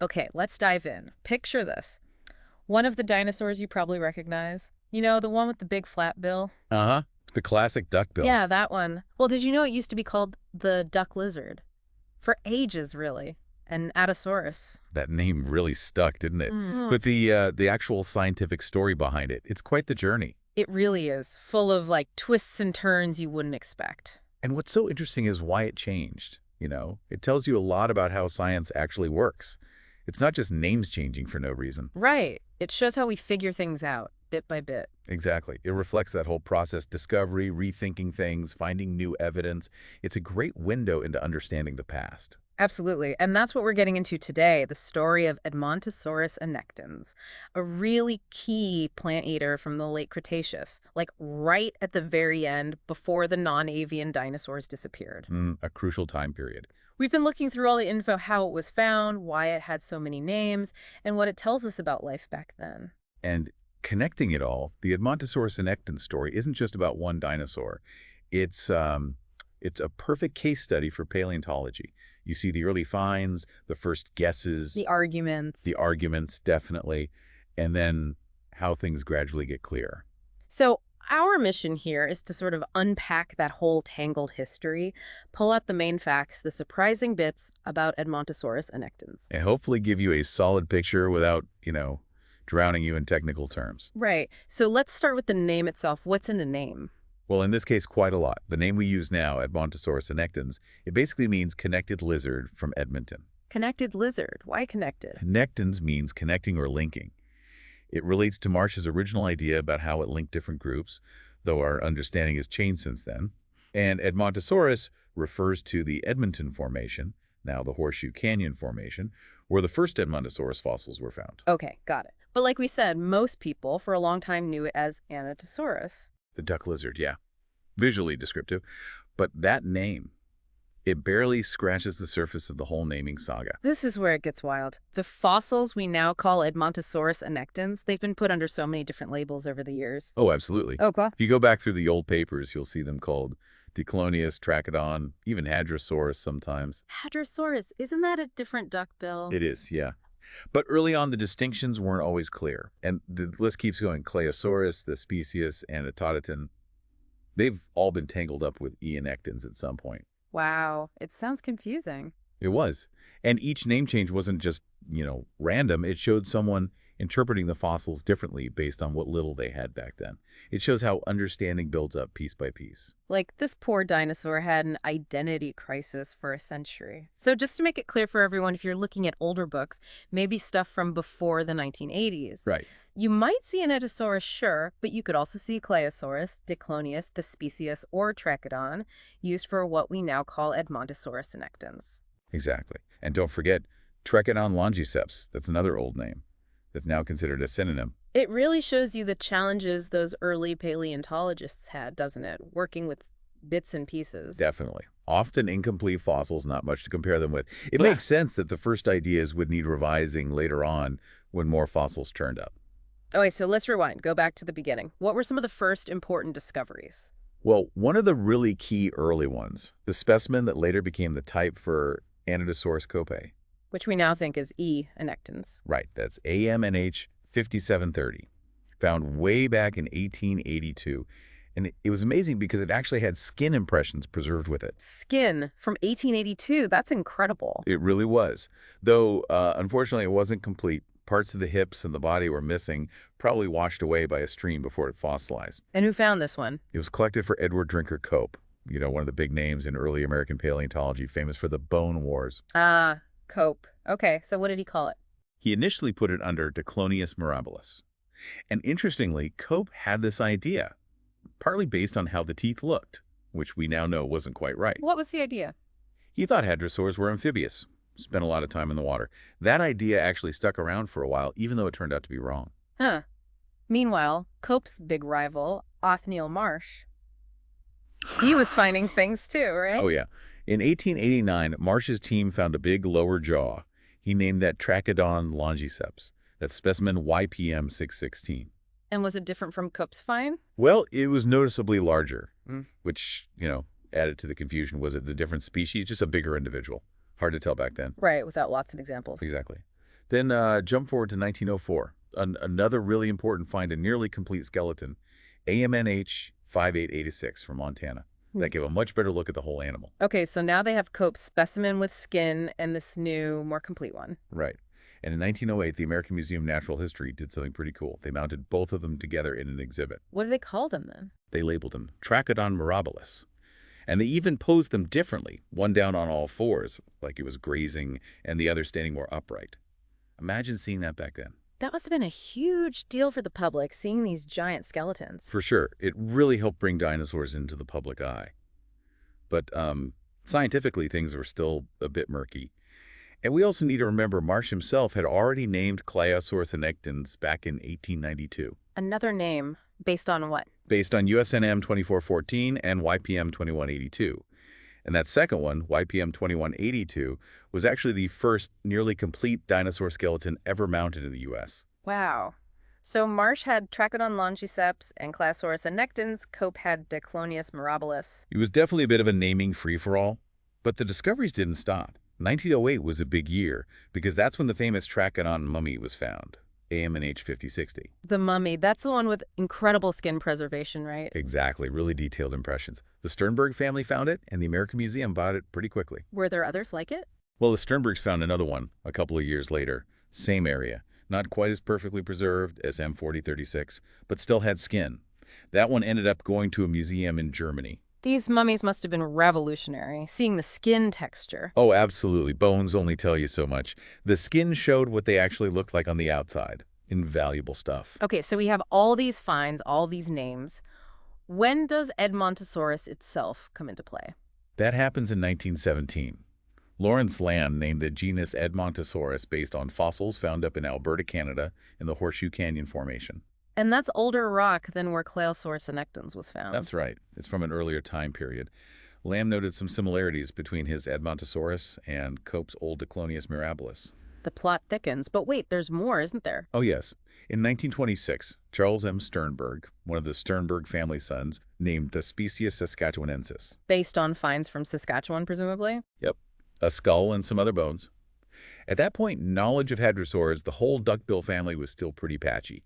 Okay, let's dive in. Picture this. One of the dinosaurs you probably recognize. You know, the one with the big flat bill? Uh-huh. The classic duckbill. Yeah, that one. Well, did you know it used to be called the duck lizard? For ages, really. And Atosaurus. That name really stuck, didn't it? Mm. But the actual scientific story behind it, it's quite the journey. It really is, full of like twists and turns you wouldn't expect. And what's so interesting is why it changed, you know? It tells you a lot about how science actually works. It's not just names changing for no reason. Right. It shows how we figure things out, bit by bit. Exactly. It reflects that whole process, discovery, rethinking things, finding new evidence. It's a great window into understanding the past. Absolutely. And that's what we're getting into today, the story of Edmontosaurus annectens, a really key plant eater from the late Cretaceous, like right at the very end before the non-avian dinosaurs disappeared. A crucial time period. We've been looking through all the info, how it was found, why it had so many names, and what it tells us about life back then. And connecting it all, the Edmontosaurus annectens story isn't just about one dinosaur. It's it's a perfect case study for paleontology. You see the early finds, the first guesses, The arguments. the arguments, definitely, and then how things gradually get clear. So our mission here is to sort of unpack that whole tangled history, pull out the main facts, the surprising bits about Edmontosaurus annectens. And hopefully give you a solid picture without, drowning you in technical terms. Right. So let's start with the name itself. What's in a name? Well, in this case, quite a lot. The name we use now, Edmontosaurus annectens, it basically means connected lizard from Edmonton. Connected lizard. Why connected? Annectens means connecting or linking. It relates to Marsh's original idea about how it linked different groups, though our understanding has changed since then. And Edmontosaurus refers to the Edmonton Formation, now the Horseshoe Canyon Formation, where the first Edmontosaurus fossils were found. Okay, got it. But like we said, most people for a long time knew it as Annectosaurus. The duck lizard, yeah. Visually descriptive. But that name, it barely scratches the surface of the whole naming saga. This is where it gets wild. The fossils we now call Edmontosaurus annectens, they've been put under so many different labels over the years. Oh, absolutely. Okay. If you go back through the old papers, you'll see them called Diclonius, Trachodon, even Hadrosaurus sometimes. Hadrosaurus, isn't that a different duckbill? It is, yeah. But early on, the distinctions weren't always clear. And the list keeps going. Claosaurus, the Specius, and Autoditon, they've all been tangled up with Eonectens at some point. Wow, it sounds confusing. It was. And each name change wasn't just, random. It showed someone interpreting the fossils differently based on what little they had back then. It shows how understanding builds up piece by piece. Like, this poor dinosaur had an identity crisis for a century. So just to make it clear for everyone, if you're looking at older books, maybe stuff from before the 1980s, Right. you might see an Edmontosaurus, sure, but you could also see Claosaurus, Diclonius, the Specius, or Trachodon, used for what we now call Edmontosaurus annectens. Exactly. And don't forget, Trachodon longiceps. That's another old name that's now considered a synonym. It really shows you the challenges those early paleontologists had, doesn't it? Working with bits and pieces. Definitely. Often incomplete fossils, not much to compare them with. It makes sense that the first ideas would need revising later on when more fossils turned up. Okay, so let's rewind. Go back to the beginning. What were some of the first important discoveries? Well, one of the really key early ones, the specimen that later became the type for Annectosaurus cope. Which we now think is E. annectens. Right, that's AMNH 5730, found way back in 1882. And it was amazing because it actually had skin impressions preserved with it. Skin from 1882. That's incredible. It really was. Though, unfortunately, it wasn't complete. Parts of the hips and the body were missing, probably washed away by a stream before it fossilized. And who found this one? It was collected for Edward Drinker Cope, one of the big names in early American paleontology, famous for the Bone Wars. Ah, Cope. Okay, so what did he call it? He initially put it under Diclonius mirabilis. And interestingly, Cope had this idea, partly based on how the teeth looked, which we now know wasn't quite right. What was the idea? He thought hadrosaurs were amphibious, spent a lot of time in the water. That idea actually stuck around for a while, even though it turned out to be wrong. Huh. Meanwhile, Cope's big rival, Othniel Marsh, he was finding things too, right? Oh, yeah. In 1889, Marsh's team found a big lower jaw. He named that Trachodon longiceps. That's specimen YPM 616. And was it different from Cope's find? Well, it was noticeably larger, which, added to the confusion. Was it the different species? Just a bigger individual. Hard to tell back then. Right, without lots of examples. Exactly. Then jump forward to 1904. Another really important find, a nearly complete skeleton, AMNH 5886 from Montana. Hmm. That gave a much better look at the whole animal. Okay, so now they have Cope's specimen with skin and this new, more complete one. Right. And in 1908, the American Museum of Natural History did something pretty cool. They mounted both of them together in an exhibit. What do they call them then? They labeled them Trachodon mirabilis. And they even posed them differently, one down on all fours, like it was grazing, and the other standing more upright. Imagine seeing that back then. That must have been a huge deal for the public, seeing these giant skeletons. For sure, it really helped bring dinosaurs into the public eye. But scientifically, things were still a bit murky. And we also need to remember Marsh himself had already named Claosaurus annectens back in 1892. Another name, based on what? Based on USNM 2414 and YPM 2182. And that second one, YPM 2182, was actually the first nearly complete dinosaur skeleton ever mounted in the U.S. Wow. So Marsh had Trachodon longiceps and Claosaurus annectens. Cope had Diclonius mirabilis. It was definitely a bit of a naming free-for-all, but the discoveries didn't stop. 1908 was a big year because that's when the famous Trachodon mummy was found, AMNH 5060. The mummy, that's the one with incredible skin preservation, right? Exactly, really detailed impressions. The Sternberg family found it, and the American Museum bought it pretty quickly. Were there others like it? Well, the Sternbergs found another one a couple of years later, same area. Not quite as perfectly preserved as M4036, but still had skin. That one ended up going to a museum in Germany. These mummies must have been revolutionary, seeing the skin texture. Oh, absolutely. Bones only tell you so much. The skin showed what they actually looked like on the outside. Invaluable stuff. Okay, so we have all these finds, all these names. When does Edmontosaurus itself come into play? That happens in 1917. Lawrence Land named the genus Edmontosaurus based on fossils found up in Alberta, Canada, in the Horseshoe Canyon Formation. And that's older rock than where Claosaurus annectens was found. That's right. It's from an earlier time period. Lamb noted some similarities between his Edmontosaurus and Cope's old Diclonius mirabilis. The plot thickens, but wait, there's more, isn't there? Oh, yes. In 1926, Charles M. Sternberg, one of the Sternberg family sons, named the species Saskatchewanensis. Based on finds from Saskatchewan, presumably? Yep. A skull and some other bones. At that point, knowledge of hadrosaurs, the whole duckbill family, was still pretty patchy.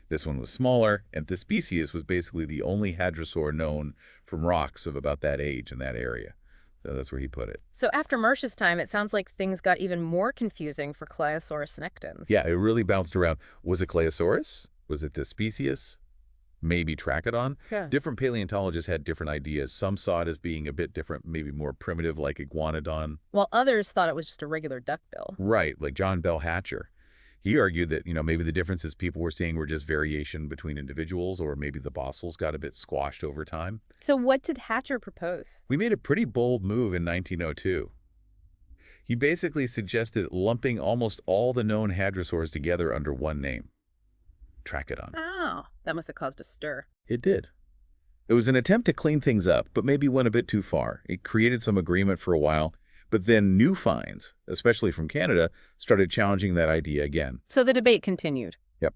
This one was smaller, and the species was basically the only hadrosaur known from rocks of about that age in that area. So that's where he put it. So after Marsh's time, it sounds like things got even more confusing for Claosaurus annectens. Yeah, it really bounced around. Was it Claosaurus? Was it the species? Maybe Trachodon? Yeah. Different paleontologists had different ideas. Some saw it as being a bit different, maybe more primitive like Iguanodon. While others thought it was just a regular duckbill. Right, like John Bell Hatcher. He argued that, maybe the differences people were seeing were just variation between individuals, or maybe the fossils got a bit squashed over time. So what did Hatcher propose? We made a pretty bold move in 1902. He basically suggested lumping almost all the known hadrosaurs together under one name, Trachodon. Oh, that must have caused a stir. It did. It was an attempt to clean things up, but maybe went a bit too far. It created some agreement for a while, but then new finds, especially from Canada, started challenging that idea again. So the debate continued. Yep.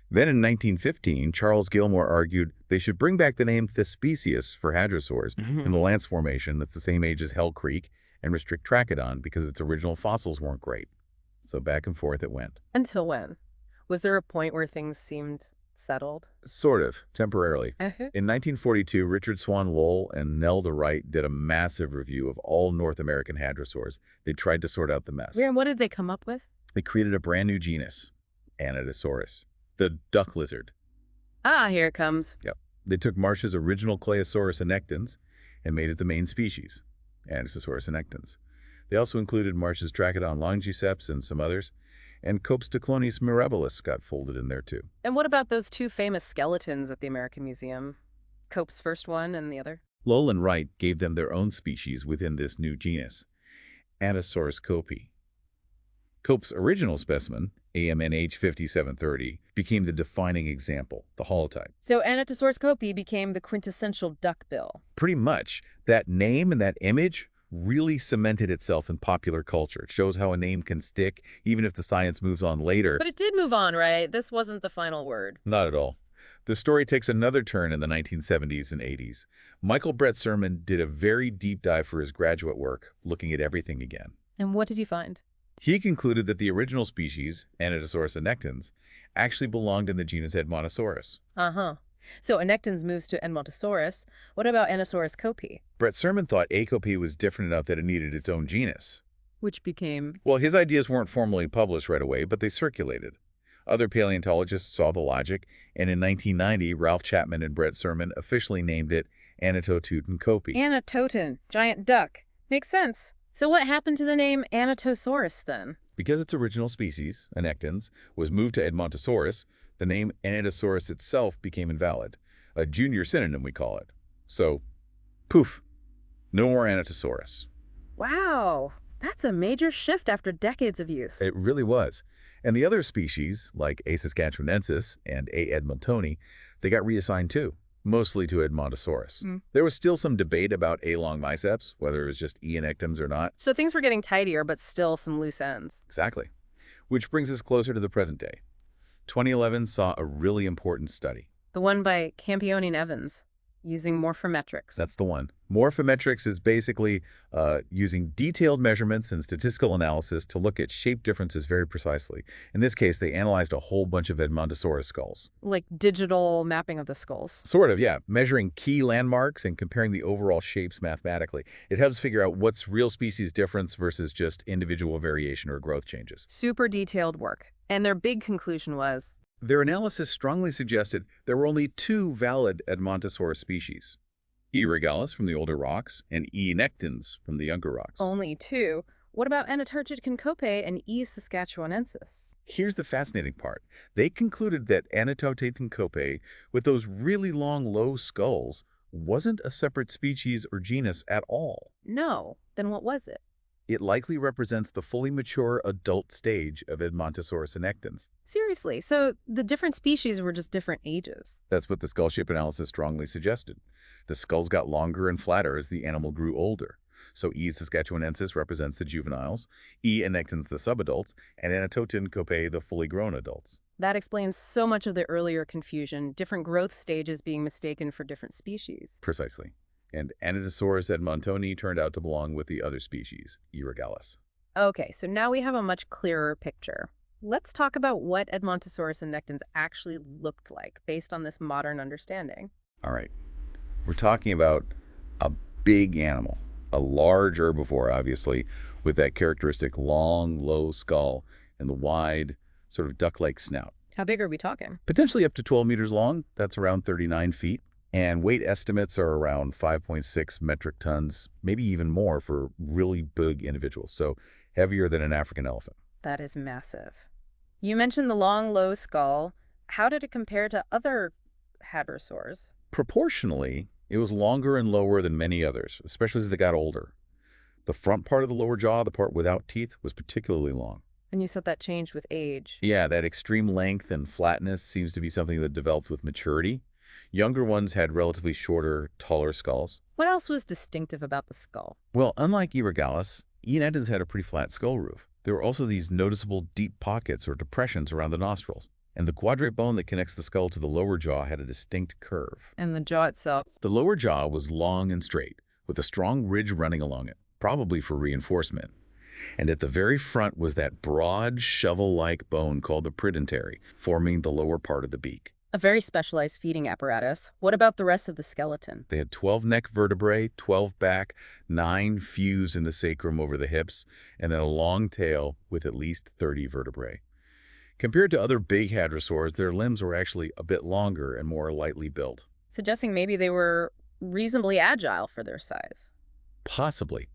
Then in 1915, Charles Gilmore argued they should bring back the name Thespesius for hadrosaurs in the Lance Formation that's the same age as Hell Creek, and restrict Trachodon because its original fossils weren't great. So back and forth it went. Until when? Was there a point where things seemed settled? Sort of, temporarily. Uh-huh. In 1942, Richard Swan Lowell and Nelda Wright did a massive review of all North American hadrosaurs. They tried to sort out the mess. Yeah, and what did they come up with? They created a brand new genus, Annectosaurus, the duck lizard. Ah, here it comes. Yep. They took Marsh's original Claosaurus annectens and made it the main species, Annectosaurus annectens. They also included Marsh's Trachodon longiceps and some others, and Cope's Diclonius mirabilis got folded in there too. And what about those two famous skeletons at the American Museum? Cope's first one and the other? Lowell and Wright gave them their own species within this new genus, Annosaurus copi. Cope's original specimen, AMNH 5730, became the defining example, the holotype. So Annectosaurus copi became the quintessential duckbill. Pretty much. That name and that image really cemented itself in popular culture. It shows how a name can stick, even if the science moves on later. But it did move on, right? This wasn't the final word. Not at all. The story takes another turn in the 1970s and 80s. Michael Brett Sermon did a very deep dive for his graduate work, looking at everything again. And what did you find? He concluded that the original species, Annectosaurus annectens, actually belonged in the genus Edmontosaurus. Uh-huh. So annectens moves to Edmontosaurus. What about Annosaurus copi? Brett Sermon thought Acopy was different enough that it needed its own genus. Which became... Well, his ideas weren't formally published right away, but they circulated. Other paleontologists saw the logic, and in 1990, Ralph Chapman and Brett Sermon officially named it Annectosaurus. Annatoten, giant duck. Makes sense. So what happened to the name Annetosaurus then? Because its original species, annectens, was moved to Edmontosaurus, the name Annetosaurus itself became invalid. A junior synonym, we call it. So, poof, no more Annetosaurus. Wow, that's a major shift after decades of use. It really was. And the other species, like A. saskatchewanensis and A. edmontoni, they got reassigned too, mostly to Edmontosaurus. There was still some debate about A. longiceps, whether it was just E. annectens or not. So things were getting tidier, but still some loose ends. Exactly. Which brings us closer to the present day. 2011 saw a really important study. The one by Campione and Evans, using morphometrics. That's the one. Morphometrics is basically using detailed measurements and statistical analysis to look at shape differences very precisely. In this case, they analyzed a whole bunch of Edmontosaurus skulls. Like digital mapping of the skulls. Sort of, yeah. Measuring key landmarks and comparing the overall shapes mathematically. It helps figure out what's real species difference versus just individual variation or growth changes. Super detailed work. And their big conclusion was... Their analysis strongly suggested there were only two valid Edmontosaurus species. E. regalis from the older rocks and E. nectens from the younger rocks. Only two? What about Annetosaurus and E. saskatchewanensis? Here's the fascinating part. They concluded that Annetosaurus with those really long, low skulls wasn't a separate species or genus at all. No. Then what was it? It likely represents the fully mature adult stage of Edmontosaurus annectens. Seriously, so the different species were just different ages? That's what the skull shape analysis strongly suggested. The skulls got longer and flatter as the animal grew older. So E. saskatchewanensis represents the juveniles, E. annectens the subadults, and Annetosaurus the fully grown adults. That explains so much of the earlier confusion, different growth stages being mistaken for different species. Precisely. And Annetosaurus edmontoni turned out to belong with the other species, E. regalis. Okay, so now we have a much clearer picture. Let's talk about what Edmontosaurus annectens actually looked like based on this modern understanding. All right. We're talking about a big animal, a large herbivore, obviously, with that characteristic long, low skull and the wide, sort of duck-like snout. How big are we talking? Potentially up to 12 meters long. That's around 39 feet. And weight estimates are around 5.6 metric tons, maybe even more for really big individuals. So heavier than an African elephant. That is massive. You mentioned the long, low skull. How did it compare to other hadrosaurs? Proportionally, it was longer and lower than many others, especially as they got older. The front part of the lower jaw, the part without teeth, was particularly long. And you said that changed with age. Yeah, that extreme length and flatness seems to be something that developed with maturity. Younger ones had relatively shorter, taller skulls. What else was distinctive about the skull? Well, unlike E. regalis, E. annectens had a pretty flat skull roof. There were also these noticeable deep pockets or depressions around the nostrils. And the quadrate bone that connects the skull to the lower jaw had a distinct curve. And the jaw itself? The lower jaw was long and straight, with a strong ridge running along it, probably for reinforcement. And at the very front was that broad, shovel-like bone called the predentary, forming the lower part of the beak. A very specialized feeding apparatus. What about the rest of the skeleton? They had 12 neck vertebrae, 12 back, 9 fused in the sacrum over the hips, and then a long tail with at least 30 vertebrae. Compared to other big hadrosaurs, their limbs were actually a bit longer and more lightly built. Suggesting maybe they were reasonably agile for their size. Possibly.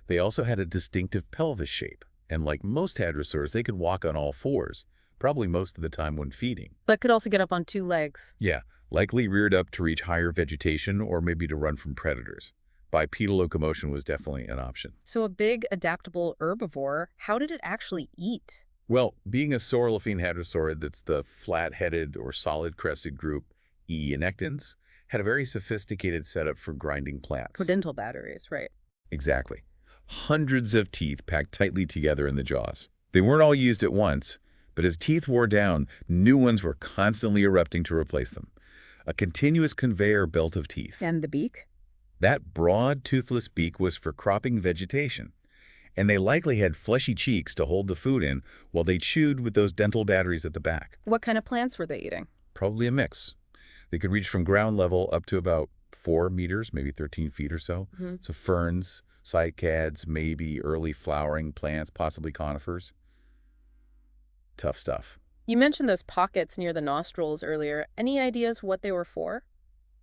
They also had a distinctive pelvis shape, and like most hadrosaurs, they could walk on all fours, probably most of the time when feeding. But could also get up on 2 legs. Yeah, likely reared up to reach higher vegetation or maybe to run from predators. Bipedal locomotion was definitely an option. So a big, adaptable herbivore, how did it actually eat? Well, being a saurolophine hadrosaurid that's the flat-headed or solid-crested group, E. annectens, had a very sophisticated setup for grinding plants. For dental batteries, right. Exactly. Hundreds of teeth packed tightly together in the jaws. They weren't all used at once, but as teeth wore down, new ones were constantly erupting to replace them. A continuous conveyor belt of teeth. And the beak? That broad, toothless beak was for cropping vegetation. And they likely had fleshy cheeks to hold the food in while they chewed with those dental batteries at the back. What kind of plants were they eating? Probably a mix. They could reach from ground level up to about 4 meters, maybe 13 feet or so. Hmm. So ferns, cycads, maybe early flowering plants, possibly conifers. Tough stuff. You mentioned those pockets near the nostrils earlier. Any ideas what they were for?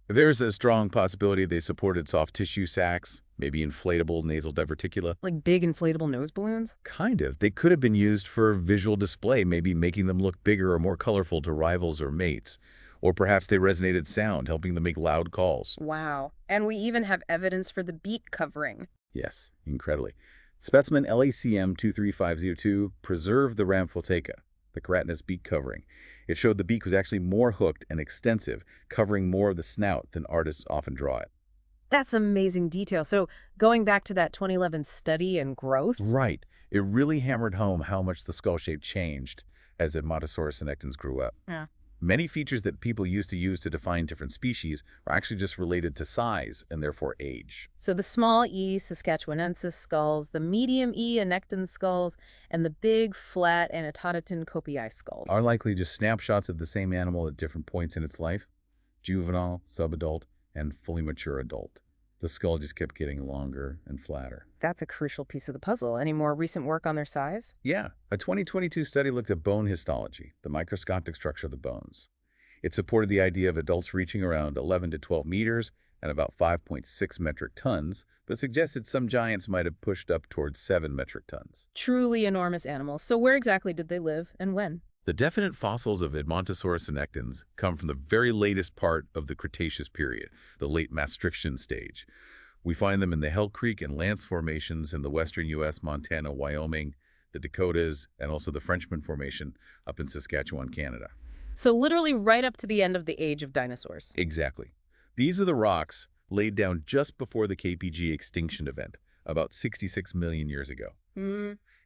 There's a strong possibility they supported soft tissue sacs, maybe inflatable nasal diverticula. Like big inflatable nose balloons? Kind of. They could have been used for visual display, maybe making them look bigger or more colorful to rivals or mates. Or perhaps they resonated sound, helping them make loud calls. Wow. And we even have evidence for the beak covering. Yes, incredibly. Specimen LACM 23502 preserved the Rhamphoteca, the keratinous beak covering. It showed the beak was actually more hooked and extensive, covering more of the snout than artists often draw it. That's amazing detail. So going back to that 2011 study and growth? Right. It really hammered home how much the skull shape changed as Edmontosaurus annectens grew up. Yeah. Many features that people used to use to define different species are actually just related to size and therefore age. So the small E Saskatchewanensis skulls, the medium E annectens skulls, and the big, flat Anatototan kopii skulls. Are likely just snapshots of the same animal at different points in its life: juvenile, subadult, and fully mature adult. The skull just kept getting longer and flatter. That's a crucial piece of the puzzle. Any more recent work on their size? Yeah, a 2022 study looked at bone histology, the microscopic structure of the bones. It supported the idea of adults reaching around 11 to 12 meters and about 5.6 metric tons, but suggested some giants might have pushed up towards 7 metric tons. Truly enormous animals. So where exactly did they live and when? The definite fossils of Edmontosaurus annectens come from the very latest part of the Cretaceous period, the late Maastrichtian stage. We find them in the Hell Creek and Lance formations in the western U.S., Montana, Wyoming, the Dakotas, and also the Frenchman Formation up in Saskatchewan, Canada. So literally right up to the end of the age of dinosaurs. Exactly. These are the rocks laid down just before the KPG extinction event, about 66 million years ago.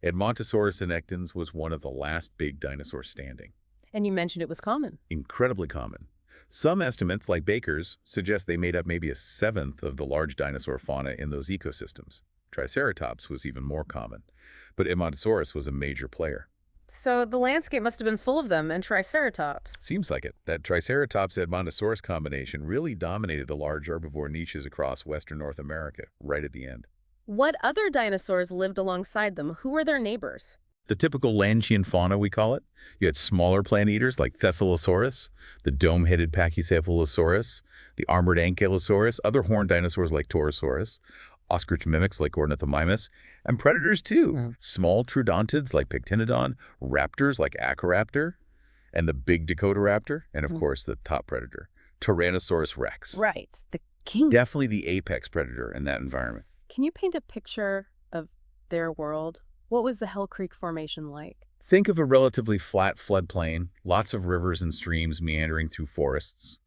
Edmontosaurus annectens was one of the last big dinosaurs standing. And you mentioned it was common. Incredibly common. Some estimates, like Baker's, suggest they made up maybe a seventh of the large dinosaur fauna in those ecosystems. Triceratops was even more common, but Edmontosaurus was a major player. So the landscape must have been full of them and Triceratops. Seems like it. That Triceratops-Edmontosaurus combination really dominated the large herbivore niches across western North America right at the end. What other dinosaurs lived alongside them? Who were their neighbors? The typical Lanchian fauna, we call it. You had smaller plant eaters like Thescelosaurus, the dome-headed Pachycephalosaurus, the armored Ankylosaurus, other horned dinosaurs like Torosaurus, ostrich mimics like Ornithomimus, and predators too. Small troodontids like Pectinodon, raptors like Acaraptor, and the big Dakotaraptor, and of course the top predator, Tyrannosaurus rex. Right, the king. Definitely the apex predator in that environment. Can you paint a picture of their world? What was the Hell Creek Formation like? Think of a relatively flat floodplain, lots of rivers and streams meandering through forests.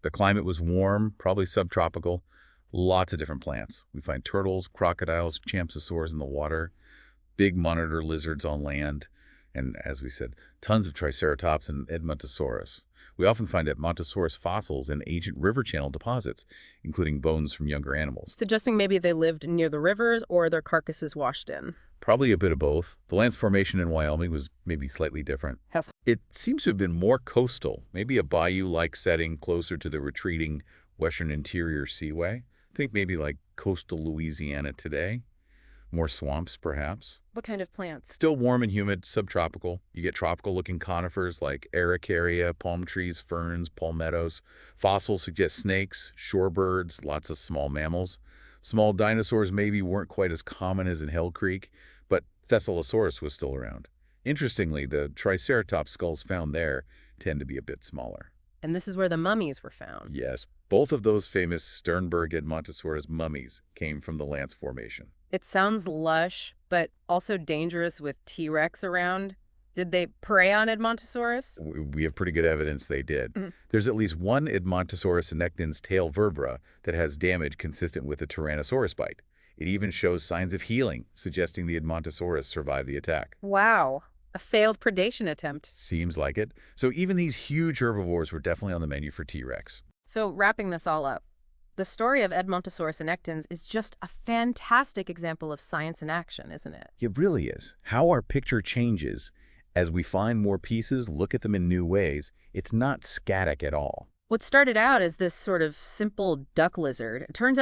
The climate was warm, probably subtropical, lots of different plants. We find turtles, crocodiles, champsosaurs in the water, big monitor lizards on land, and as we said, tons of Triceratops and Edmontosaurus. We often find Edmontosaurus fossils in ancient river channel deposits, including bones from younger animals. Suggesting maybe they lived near the rivers or their carcasses washed in. Probably a bit of both. The Lance Formation in Wyoming was maybe slightly different. It seems to have been more coastal, maybe a bayou-like setting closer to the retreating western interior seaway. Think maybe like coastal Louisiana today. More swamps, perhaps. What kind of plants? Still warm and humid, subtropical. You get tropical-looking conifers like Araucaria, palm trees, ferns, palmettos. Fossils suggest snakes, shorebirds, lots of small mammals. Small dinosaurs maybe weren't quite as common as in Hell Creek, but Thescelosaurus was still around. Interestingly, the Triceratops skulls found there tend to be a bit smaller. And this is where the mummies were found. Yes, both of those famous Sternberg Edmontosaurus mummies came from the Lance Formation. It sounds lush, but also dangerous with T-Rex around. Did they prey on Edmontosaurus? We have pretty good evidence they did. There's at least one Edmontosaurus annectens tail vertebra that has damage consistent with a Tyrannosaurus bite. It even shows signs of healing, suggesting the Edmontosaurus survived the attack. Wow. A failed predation attempt. Seems like it. So even these huge herbivores were definitely on the menu for T-Rex. So wrapping this all up, The story of Edmontosaurus annectens is just a fantastic example of science in action, isn't it? It really is. How our picture changes as we find more pieces, look at them in new ways. It's not static at all. What started out as this sort of simple duck lizard turns